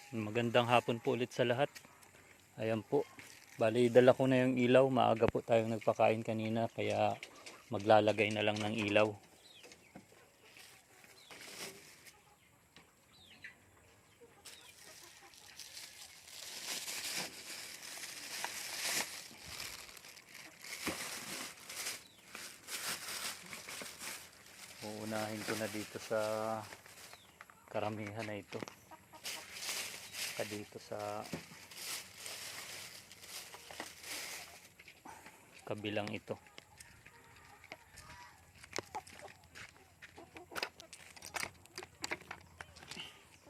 Magandang hapon po ulit sa lahat. Ayan po. Bali, dala ko na yung ilaw. Maaga po tayong nagpakain kanina kaya maglalagay na lang ng ilaw. Uunahin ko na dito sa karamihan na ito. Dito sa kabilang ito.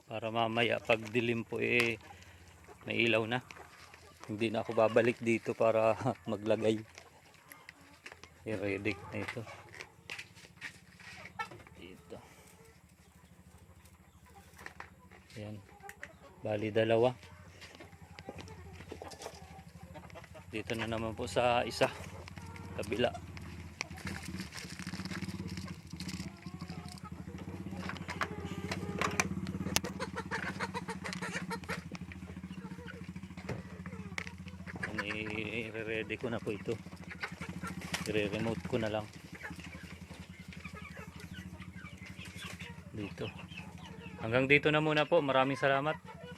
Para mamaya pag dilim po may ilaw na. Hindi na ako babalik dito para maglagay. I-ready na ito. Dito. Ayan. Bali dalawa. Dito na naman po sa isa. Kabila. I-ready ko na po ito. I-remote ko na lang. Dito. Hanggang dito na muna po. Maraming salamat.